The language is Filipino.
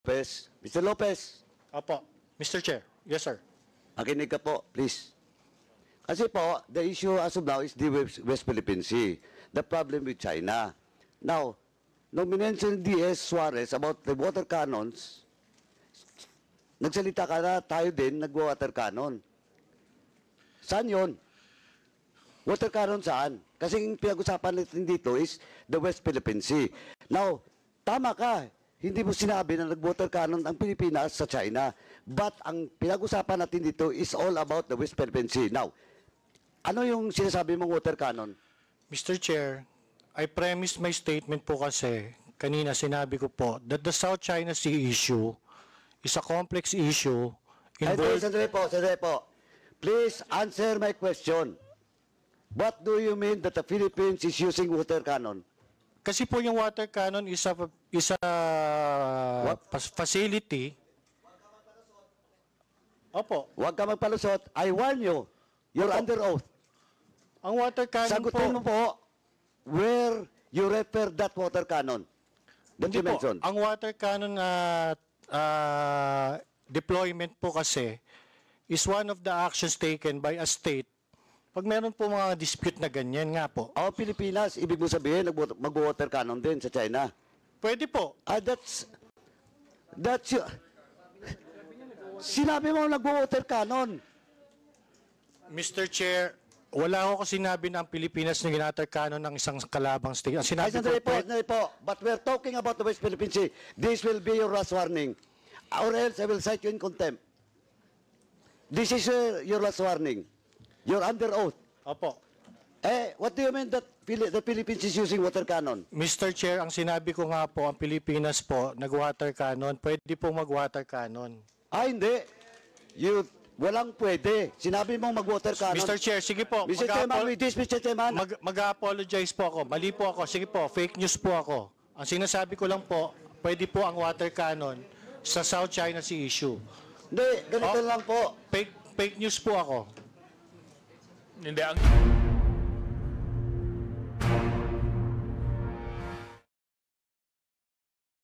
Lopez. Mr. Lopez, Opo. Mr. Chair. Yes, sir. makinig ka po, please. Kasi po, the issue as of now is the West Philippine Sea. The problem with China. Now, nung minention D.S. Suarez about the water cannons, nagsalita ka na tayo din, nag-water cannon. Saan yun? Water cannon saan? Kasi yung pinag-usapan natin dito is the West Philippine Sea. Now, tama ka. Hindi mo sinabi na nag-water cannon ang Pilipinas sa China. But ang pinag-usapan natin dito is all about the West Philippine Sea. Now, ano yung sinasabi mong water cannon? Mr. Chair, I premised my statement po kasi kanina sinabi ko po that the South China Sea issue is a complex issue involved... Sandali po. Please answer my question. What do you mean that the Philippines is using water cannon? Kasi po yung water cannon is a facility. Opo. Huwag ka magpalusot. I warn you. You're Opo. under oath. Ang water cannon Sagutin mo po where you refer that water cannon that Hindi you po. mentioned. Ang water cannon deployment po kasi is one of the actions taken by a state pag meron po mga dispute na ganyan nga po. Pilipinas, ibig mo sabihin, mag-water cannon din sa China. Pwede po. That's you. Sinabi mo nag-water cannon. Mr. Chair, wala ko sinabi na ang Pilipinas na ginater cannon ng isang kalabang state. Ang sinabi Sandali ko po. But we're talking about the West Philippine Sea. This will be your last warning. Or else I will cite you in contempt. This is your last warning. You're under oath. Opo. What do you mean that the Philippines is using water cannon? Mr. Chair, ang sinabi ko nga po, ang Pilipinas po, nag-water cannon, pwede po mag-water cannon. Hindi. Walang pwede. Sinabi mong mag-water cannon. Mr. Chair, sige po. Mr. Chairman, with this, Mr. Chairman. Mag-apologize po ako. Mali po ako. Sige po, fake news po ako. Ang sinasabi ko lang po, pwede po ang water cannon sa South China Sea issue. Hindi, ganito lang po. Fake news po ako. Hindi, ang